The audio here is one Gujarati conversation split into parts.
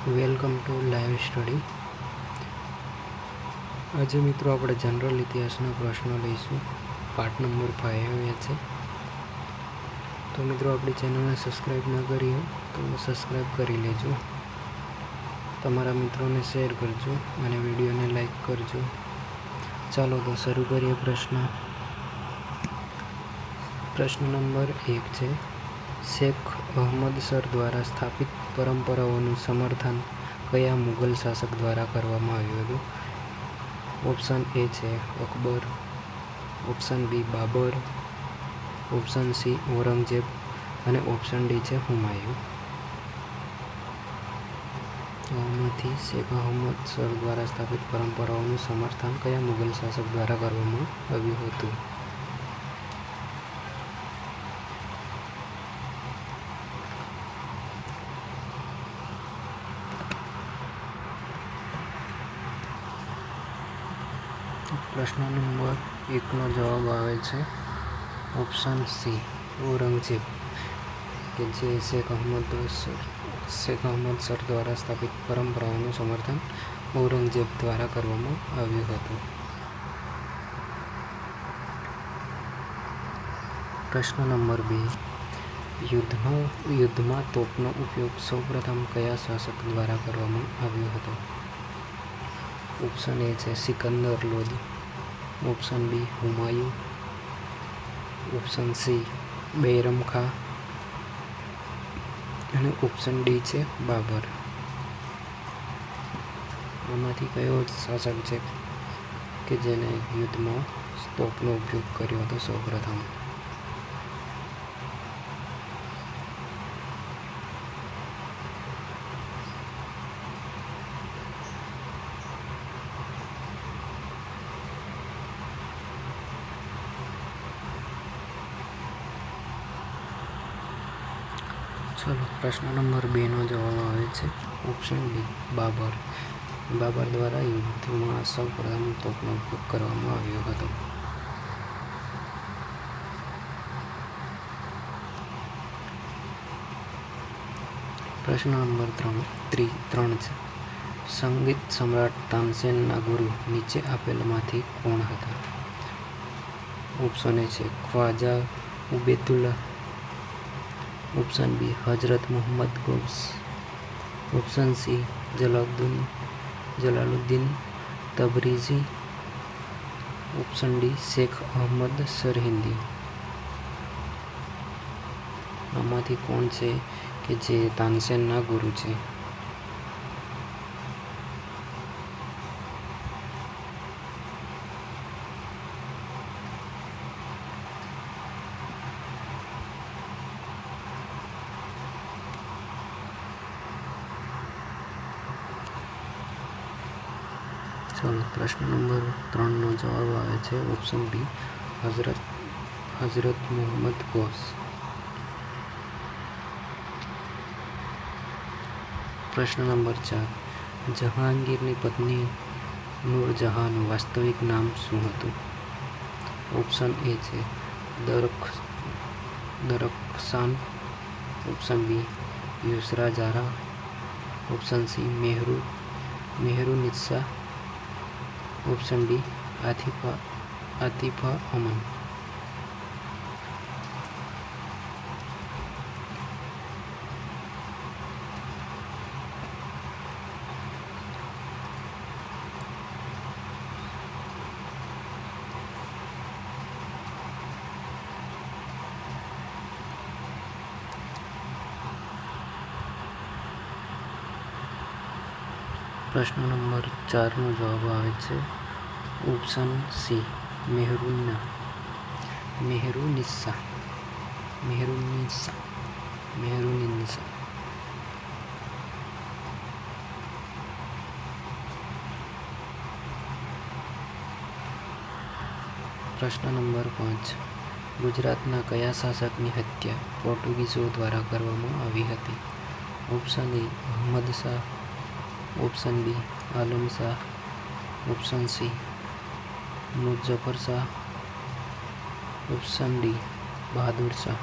Welcome to live study. આજે મિત્રો આપણે જનરલ ઇતિહાસના પ્રશ્નો લઈશું. પાર્ટ નંબર 5 આવ્યા છે. તો મિત્રો આપણી ચેનલને સબસ્ક્રાઈબ ન કરી હોય તો સબસ્ક્રાઈબ કરી લેજો. તમારા મિત્રોને શેર કરજો અને વિડીયોને લાઈક કરજો. ચાલો તો શરૂ કરીએ પ્રશ્ન નંબર 1 છે. શેખ અહમદ સર દ્વારા સ્થાપિત પરંપરાઓનું સમર્થન કયા મુગલ શાસક દ્વારા કરવામાં આવ્યું હતું? ઓપ્શન એ છે અકબર, option B Babur, option C Aurangzeb અને ઓપ્શન ડી છે હુમાયું. આમાંથી શેખ અહમદ સર દ્વારા સ્થાપિત પરંપરાઓનું સમર્થન કયા મુગલ શાસક દ્વારા કરવામાં આવ્યું હતું? પ્રશ્ન નંબર 1નો જવાબ આવે છે ઓપ્શન સી ઔરંગઝેબ, કે જે શેખ અહમદ સર દ્વારા સ્થાપિત પરંપરાઓનું સમર્થન ઔરંગઝેબ દ્વારા કરવામાં આવ્યું હતું. પ્રશ્ન નંબર 2. યુદ્ધમાં તોપનો ઉપયોગ સૌપ્રથમ કયા શાસક દ્વારા કરવામાં આવ્યો હતો? ઓપ્શન એ છે Sikandar Lodi, option B Humayun, option C Bairam Khan અને ઓપ્શન ડી છે બાબર. આમાંથી કયો શાસક છે કે જેને યુદ્ધમાં તોપનો ઉપયોગ કર્યો હતો સૌપ્રથમ? ચલો, પ્રશ્ન નંબર 2નો જવાબ આવે છે ઓપ્શન બી બાબર. બાબર દ્વારા યુદ્ધમાં સૌપ્રથમ તોપનો ઉપયોગ કરવામાં આવ્યો હતો. પ્રશ્ન નંબર 3 છે. સંગીત સમ્રાટ તાનસેનના ગુરુ નીચે આપેલમાંથી કોણ હતા? ઓપ્શન એ છે ખ્વાજા ઉબેદુલ્લા, option B Hazrat Muhammad Ghaus, option C Jalaluddin Tabrizi, option D Sheikh Ahmad Sirhindi. આમાંથી કોણ છે કે જે તાનસેનના ગુરુ છે? ચાલો, પ્રશ્ન નંબર 3નો જવાબ આવે છે ઓપ્શન બી હજરત મુહમ્મદ ગૌસ. પ્રશ્ન નંબર 4. જહાંગીરની પત્ની નૂરજહાંનું વાસ્તવિક નામ શું હતું? ઓપ્શન એ છે દરખ્શાન, option B Yusra Zara, option C Mehrunnisa, option D Atifa Aman. પ્રશ્ન નંબર 4નો જવાબ આવે છે ઓપ્શન સી મેહરુનિસ્સા. પ્રશ્ન નંબર 5. ગુજરાતના કયા શાસકની હત્યા પોર્ટુગીઝો દ્વારા કરવામાં આવી હતી? Option A Ahmad Shah, option B Alam Shah, option C Muzaffar Shah, option D Bahadur Shah.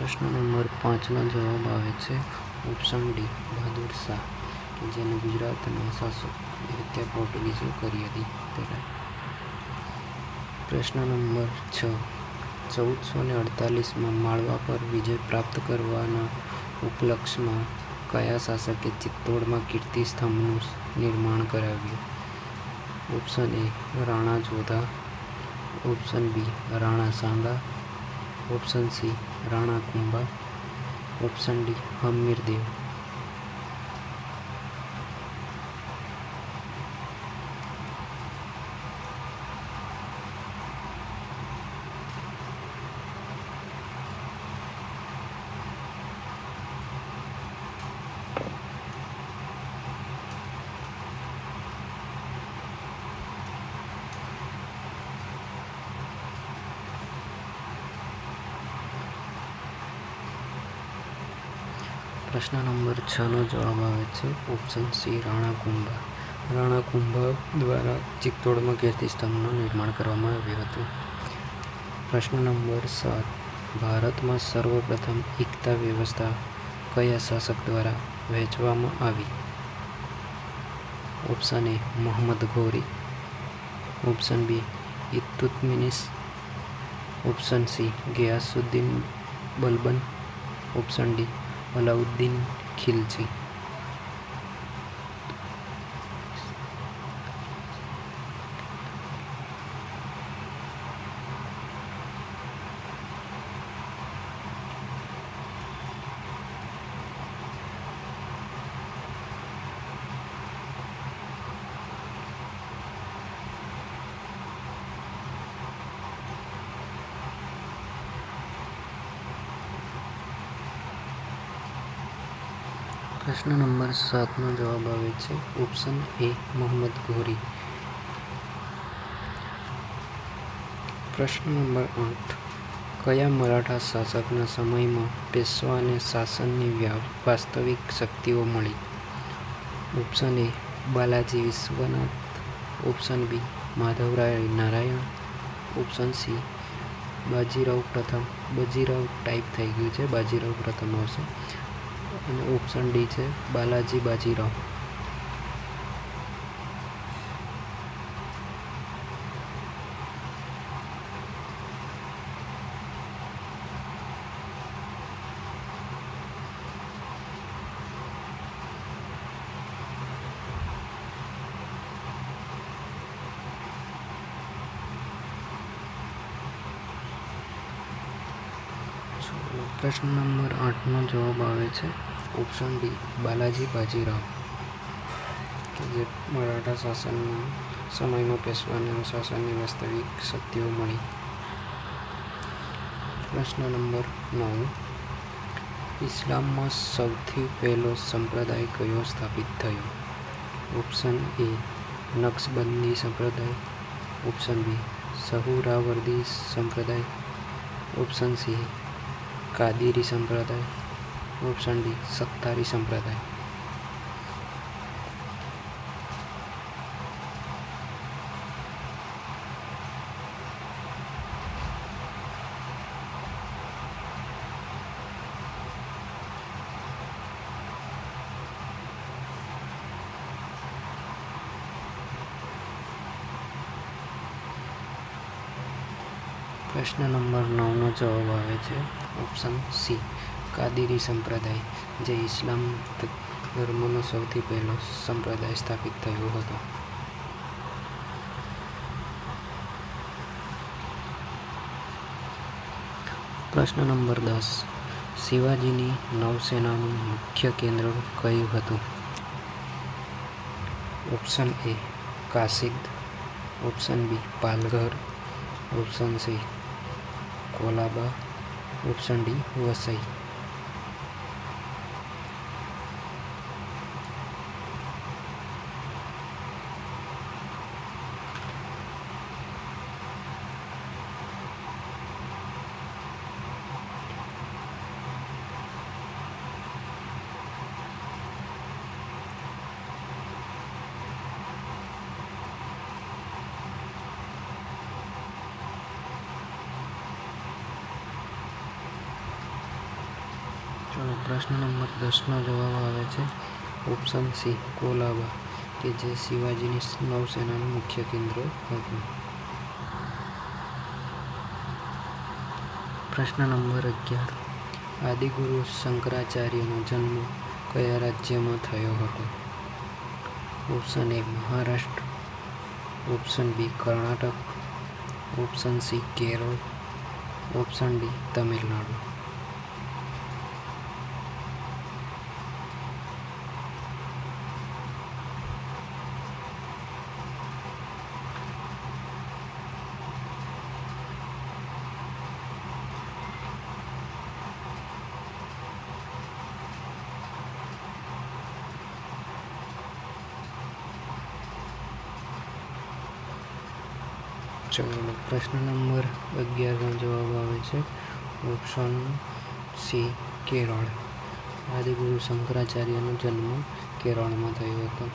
પ્રશ્ન નંબર 5નો જવાબ આવે છે ઓપ્શન ડી, બહાદુર શાહ, કે જેને ગુજરાતના શાસકોએ હત્યા પોર્ટુગીઝો કરી હતી ત્યારે. પ્રશ્ન નંબર 6, 1448માં માળવા પર વિજય પ્રાપ્ત કરવાના ઉપલક્ષમાં કયા શાસકે ચિત્તોડમાં કીર્તિ સ્તંભનું નિર્માણ કરાવ્યું? Option A Rana Jodha, option B Rana Sanga, option C Rana Kumbha, option D Hamirdev. પ્રશ્ન નંબર 6નો જવાબ આવે છે ઓપ્શન સી રાણા કુંભા. રાણા કુંભા દ્વારા ચિત્તોડમાં કીર્તિ સ્તંભનું નિર્માણ કરવામાં આવ્યું હતું. પ્રશ્ન નંબર 7, ભારતમાં સર્વપ્રથમ ઇકતા વ્યવસ્થા કયા શાસક દ્વારા વહેંચવામાં આવી? Option A Mohammad Ghori, option B Iltutmish, option C Ghiyasuddin Balban, option D Alauddin Khilji. પ્રશ્ન નંબર 7નો જવાબ આવે છે ઓપ્શન એ મોહમ્મદ ઘોરી. પ્રશ્ન નંબર 8, કયા મરાઠા શાસકના સમયમાં પેશવાને શાસનની વાસ્તવિક શક્તિઓ મળી? Option A Balaji Vishwanath, option B Madhavrao Narayan, option C Bajirao પ્રથમ. બાજીરાવ ટાઈપ થઈ ગયું છે, બાજીરાવ પ્રથમ આવશે. અને ઓપ્શન ડી છે બાલાજી બાજીરાવ. પ્રશ્ન નંબર 8નો જવાબ આવે છે ઓપ્શન ડી બાલાજી બાજીરાવ, કે જે મરાઠા શાસનના સમયમાં પેશવાને શાસનની વાસ્તવિક શક્તિઓ મળી. પ્રશ્ન નંબર 9, ઇસ્લામમાં સૌથી પહેલો સંપ્રદાય કયો સ્થાપિત થયો? ઓપ્શન એ નક્શબંધી સંપ્રદાય, ઓપ્શન બી સહુરાવર્દી સંપ્રદાય, ઓપ્શન સી કાદિરી સંપ્રદાય, ઓપ્શન ડી સત્તારી સંપ્રદાય. પ્રશ્ન નંબર 9નો જવાબ આવે છે ઓપ્શન સી કાદિરી સંપ્રદાય, જે ઇસ્લામ ધર્મનો સૌથી પહેલો સંપ્રદાય સ્થાપિત થયો હતો. પ્રશ્ન નંબર 10, શિવાજીની નૌસેનાનું મુખ્ય કેન્દ્ર કયું હતું? Option A Kashid, option B Palghar, option C Kolaba, option D Vasai. ચલો પ્રશ્ન નંબર 10નો જવાબ આવે છે ઓપ્શન સી કોલાબા, કે જે શિવાજીની નૌસેનાનું મુખ્ય કેન્દ્ર હતું. પ્રશ્ન નંબર 11, આદિગુરુ શંકરાચાર્યનો જન્મ કયા રાજ્યમાં થયો હતો? Option A Maharashtra, option B Karnataka, option C Kerala, option D Tamil Nadu. ચલો પ્રશ્ન નંબર 11નો જવાબ આવે છે ઓપ્શન સી કેરળ. આદિગુરુ શંકરાચાર્યનો જન્મ કેરળમાં થયો હતો.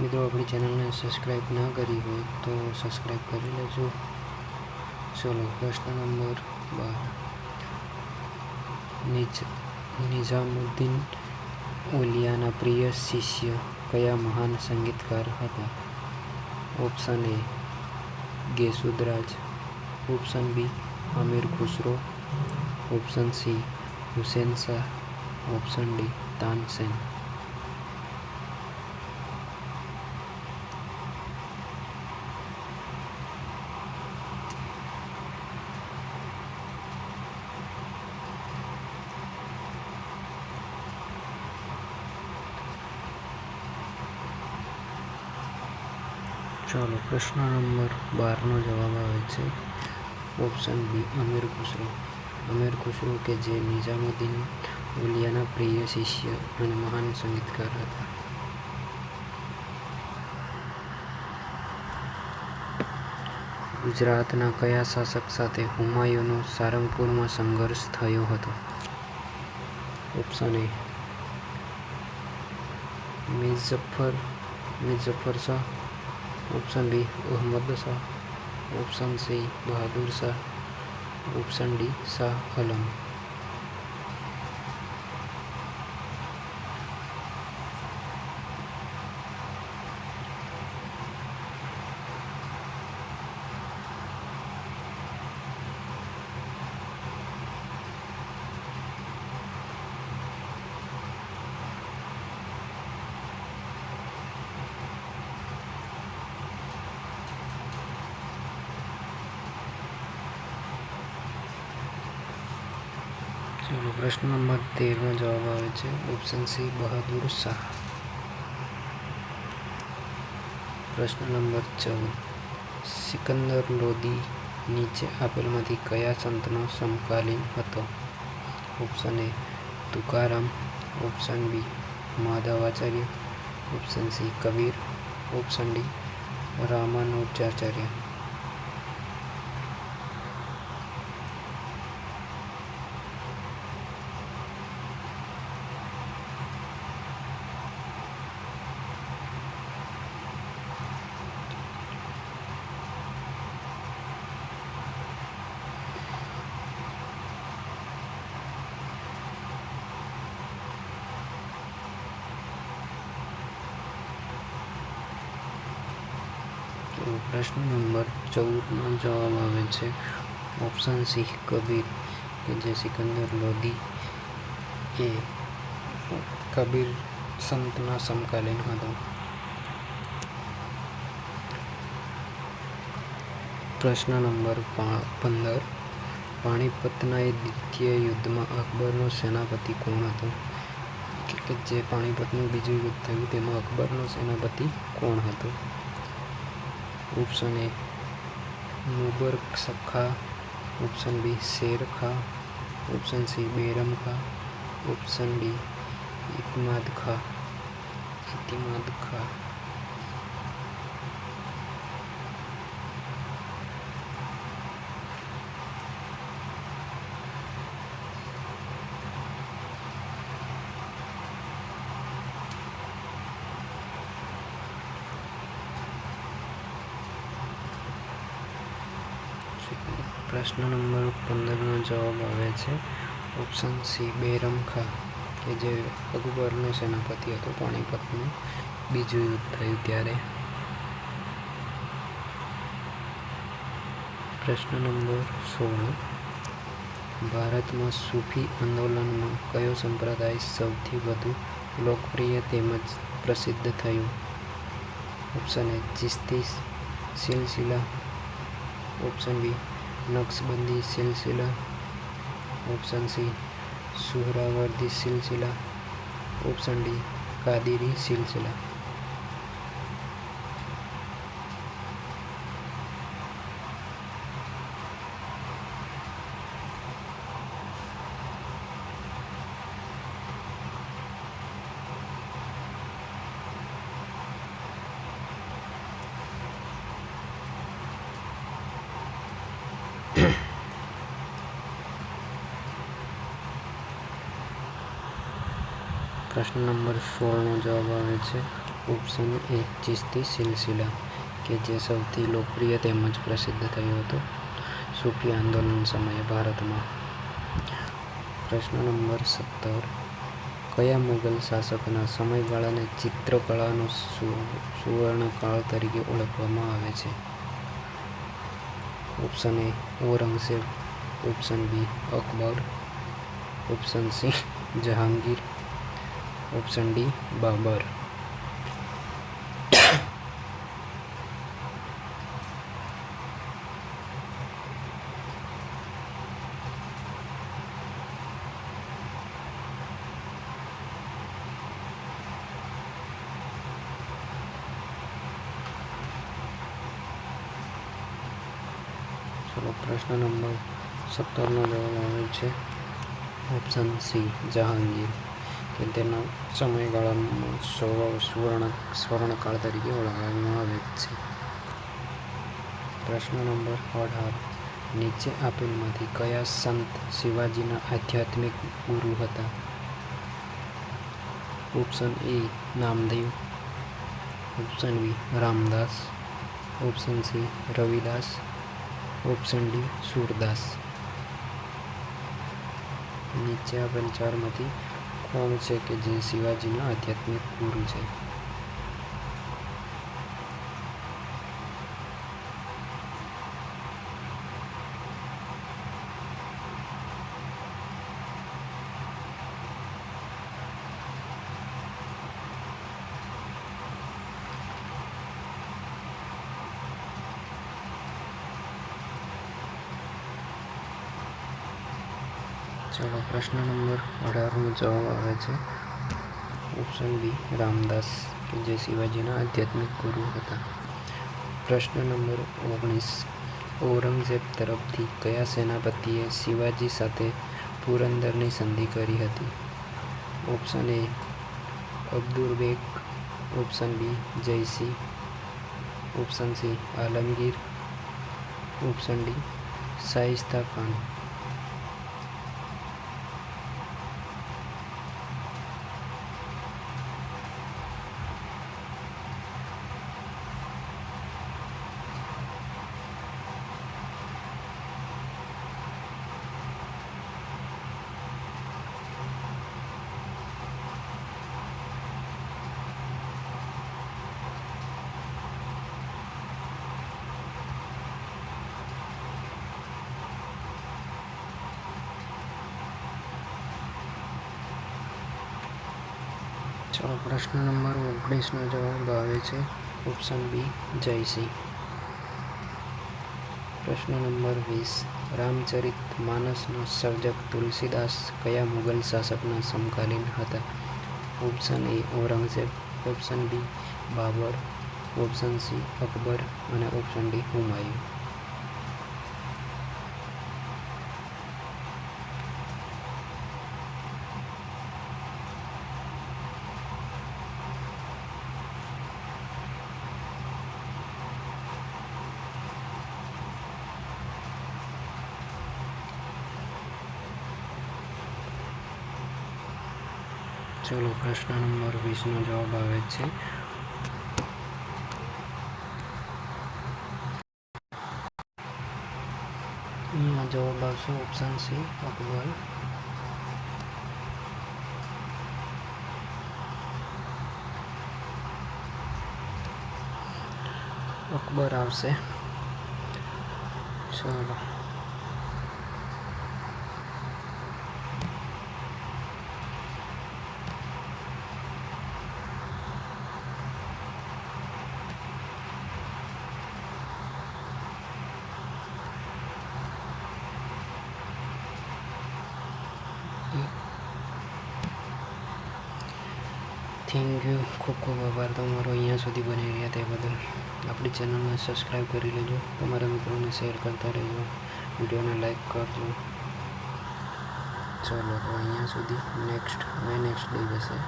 મિત્રો, આપણી ચેનલને સબસ્ક્રાઈબ ના કરી હોય તો સબસ્ક્રાઈબ કરી લેજો. ચલો પ્રશ્ન નંબર 12, નિઝામુદ્દીન ઓલિયાના પ્રિય શિષ્ય કયા મહાન સંગીતકાર હતા? Option A Gesudaraz, option B Amir Khusro, option C Hussain Shah, option D Tansen. ચાલો પ્રશ્ન નંબર 12નો જવાબ આવે છે ઓપ્શન બી અમીર ખુસરો. અમીર ખુસરો કે જે નિઝામુદ્દીન ઓલિયાના પ્રિય શિષ્ય અને મહાન સંગીતકાર હતા. ગુજરાતના કયા શાસક સાથે હુમાયુનો સારંગપુરમાં સંઘર્ષ થયો હતો? Option A Mirzafar Shah, option B Ahmad Shah, option C Bahadur Shah, option D Shah Alam. ચલો પ્રશ્ન નંબર 13નો જવાબ આવે છે ઓપ્શન સી બહાદુર શાહ. પ્રશ્ન નંબર 14, સિકંદર લોદી નીચે આપેલમાંથી કયા સંતનો સમકાલીન હતો? Option A Tukaram, option B Madhvacharya, option C Kabir, option D Ramanujacharya. પ્રશ્ન નંબર 14નો જવાબ આવે છે ઓપ્શન સી કબીર, કે જે સિકંદર લોદી એ કબીર સંતના સમકાલીન હતો. પ્રશ્ન નંબર 15, પાણીપતના દ્વિતીય યુદ્ધમાં અકબરનો સેનાપતિ કોણ હતો? કે જે પાણીપતનું બીજું યુદ્ધ થયું તેમાં અકબરનો સેનાપતિ કોણ હતો? Option A Mubarak Khan, option B Sher Khan, option C Bairam Khan, option D Itimad Khan. પ્રશ્ન નંબર 15નો જવાબ આવે છે ઓપ્શન સી બૈરમ ખાં, કે જે અકબરનો સેનાપતિ હતો. પાણીપતનું બીજું યુદ્ધ થયું ત્યારે. પ્રશ્ન નંબર 16. ભારતમાં સૂફી આંદોલનનો કયો સંપ્રદાય સૌથી વધુ લોકપ્રિય તેમજ પ્રસિદ્ધ થયું? Option A Chishti Silsila, option B Naqshbandi Silsila, option C Suhrawardi Silsila, option D Qadiri Silsila. પ્રશ્ન નંબર 16નો જવાબ આવે છે ઓપ્શન એ ચિશ્તી સિલસિલા, કે જે સૌથી લોકપ્રિય તેમજ પ્રસિદ્ધ થયો હતો સૂફી આંદોલન સમયે ભારતમાં. પ્રશ્ન નંબર 17. કયા મુગલ શાસકના સમયગાળાને ચિત્રકળાનો સુવર્ણકાળ તરીકે ઓળખવામાં આવે છે? Option A Aurangzeb, option B Akbar, option C Jahangir, option D Babur. ચલો પ્રશ્ન નંબર 17નો જવાબ આવે છે ઓપ્શન સી જહાંગીર, કે તેના સમયગાળામાં સ્વર્ણકાળ તરીકે ઓળખવામાં આવે છે. પ્રશ્ન નંબર 18. નીચે આપેલમાંથી કયા સંત શિવાજીના આધ્યાત્મિક ગુરુ હતા? Option A Namdev, option B Ramdas, option C Ravidas, option D Surdas. નીચે આપેલ ચારમાંથી કોણ છે કે જે શિવાજીના આધ્યાત્મિક ગુરુ છે? ચાલો પ્રશ્ન નંબર 18નો જવાબ આવે છે ઓપ્શન બી રામદાસ, કે જે શિવાજીના આધ્યાત્મિક ગુરુ હતા. પ્રશ્ન નંબર 19. ઔરંગઝેબ તરફથી કયા સેનાપતિએ શિવાજી સાથે પુરંદરની સંધિ કરી હતી? Option A Abdulbeg, option B Jaisingh, option C Alamgir, option D Shaista Khan. ચાલો પ્રશ્ન નંબર 19નો જવાબ આવે છે ઓપ્શન બી જયસિંહ. પ્રશ્ન નંબર 20. રામચરિત માનસના સર્જક તુલસીદાસ કયા મુગલ શાસકના સમકાલીન હતા? Option A Aurangzeb, option B Babur, option C Akbar અને ઓપ્શન ડી હુમાયું. ચલો પ્રશ્ન નંબર 20નો જવાબ આવે છે અહીંયા જવાબ આવશે ઓપ્શન સી અકબર. અકબર આવશે. ચલો થેન્ક યુ, ખૂબ ખૂબ આભાર તમારો અહીંયા સુધી બની રહ્યા તે બદલ. આપણી ચેનલને સબસ્ક્રાઈબ કરી લેજો, તમારા મિત્રોને શેર કરતા રહેજો, વિડીયોને લાઈક કરજો. ચલો તો અહીંયા સુધી નેક્સ્ટ દિવસે